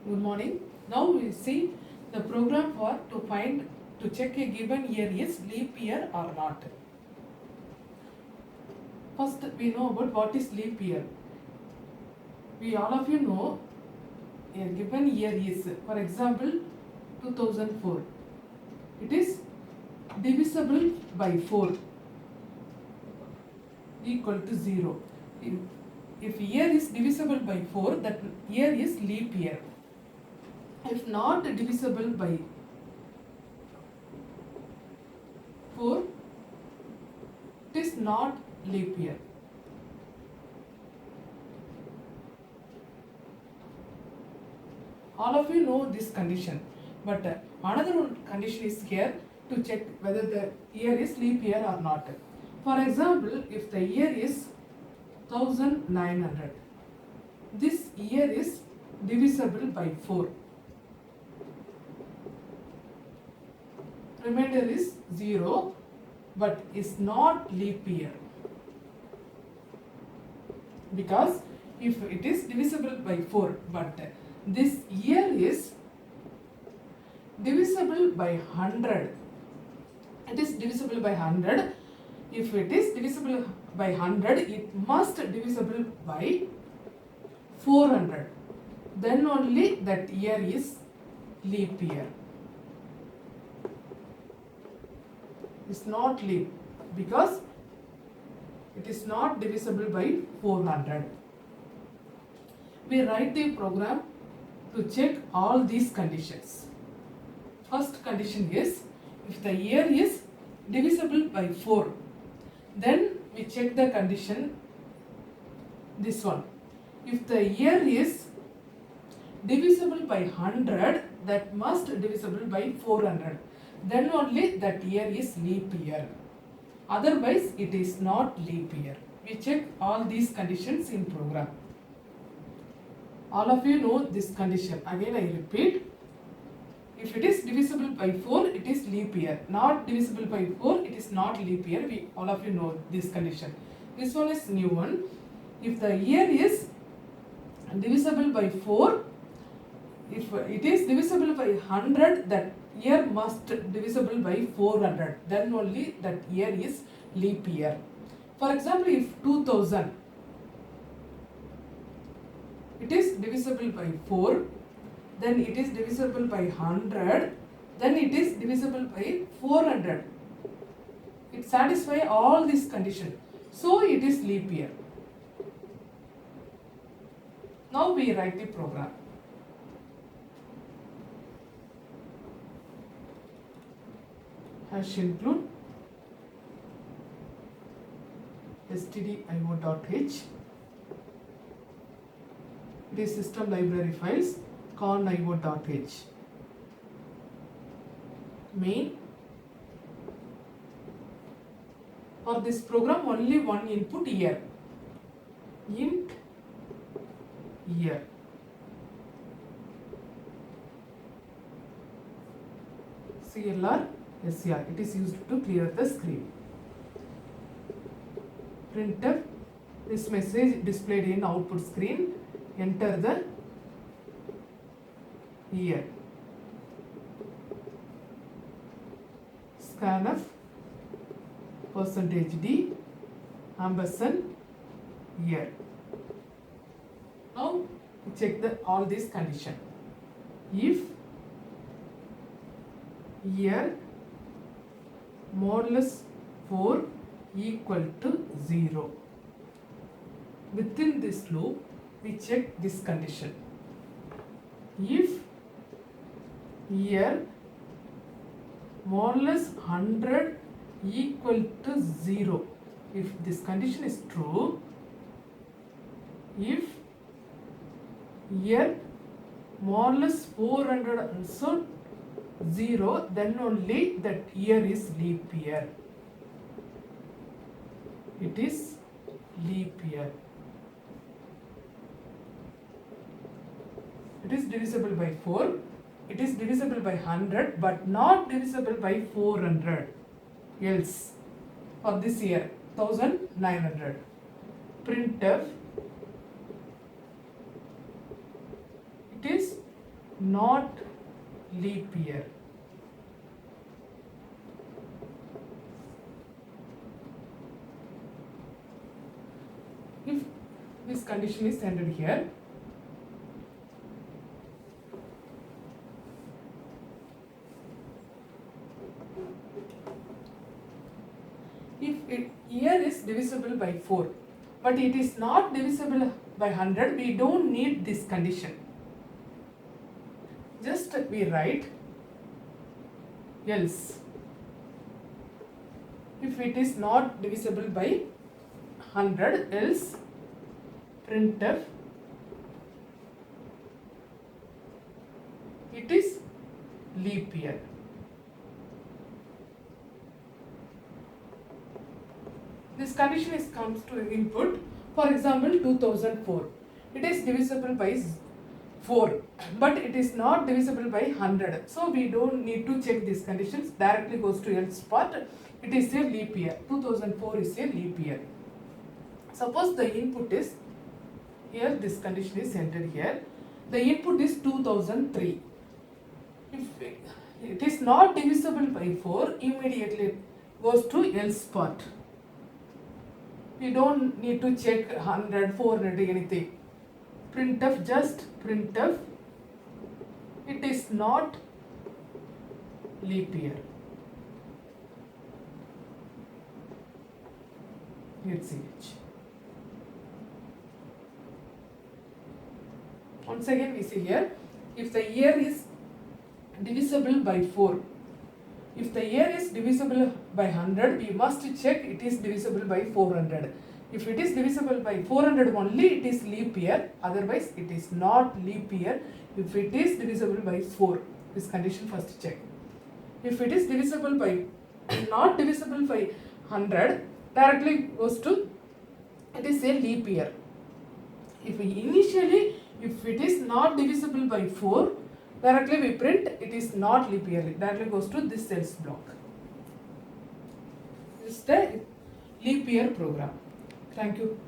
Good morning. Now we see the program for to check a given year is leap year or not. First we know about what is leap year. We all of you know a given year is, for example, 2004. It is divisible by 4 equal to 0. If year is divisible by 4, that year is leap year. If not divisible by 4, it is not leap year. All of you know this condition, but another one condition is here to check whether the year is leap year or not. For example, if the year is 1900, this year is divisible by 4. Remainder is 0, but is not leap year, because if it is divisible by 4, but this year is divisible by 100, it is divisible by 100. If it is divisible by 100, it must divisible by 400, then only that year is leap year. It's not leap because it is not divisible by 400. We write the program to check all these conditions. First condition is, if the year is divisible by 4, then we check the condition, this one. If the year is divisible by 100, that must divisible by 400, then only that year is leap year. Otherwise it is not leap year. We check all these conditions in program. All of you know this condition. Again I repeat, if it is divisible by 4, it is leap year. Not divisible by 4, it is not leap year. All of you know this condition. This one is new one. If the year is divisible by 4, if it is divisible by 100, that year must divisible by 400, then only that year is leap year. For example, if 2000, it is divisible by 4, then it is divisible by 100, then it is divisible by 400. It satisfies all these conditions. So it is leap year. Now we write the program. Hash include stdio.h. It is system library files conio.h. Main. For this program only one input year. Int year. CLR SCR. It is used to clear the screen. Printf. This message displayed in output screen. Enter the year. Scanf %d ampersand year. Now check all these conditions. If year modulus 4 equal to 0, within this loop we check this condition. If year modulus 100 equal to 0, if this condition is true, if year modulus 400 also 0, then only that year is leap year. It is leap year. It is divisible by 4. It is divisible by 100, but not divisible by 400. Else, for this year, 1900. Printf. It is not leap year. If this condition is entered here, if year is divisible by 4, but it is not divisible by 100, we don't need this condition. Just we write else. If it is not divisible by 100, else printf it is leap year. This condition comes to input. For example, 2004. It is divisible by 4, but it is not divisible by 100. So we don't need to check these conditions. Directly goes to else part. It is a leap year. 2004 is a leap year. Suppose the input is here. This condition is entered here. The input is 2003. If it is not divisible by 4, immediately it goes to else part. We don't need to check 100, 400, anything. Printf, just printf, it is not leap year. Let's see. Once again we see here, if the year is divisible by 4, if the year is divisible by 100, we must check it is divisible by 400. If it is divisible by 400 only, it is leap year. Otherwise, it is not leap year. If it is divisible by 4, this condition first check. If it is divisible by, not divisible by 100, directly goes to, it is a leap year. If it is not divisible by 4, directly we print it is not leap year. Directly goes to this else block. This is the leap year program. Thank you.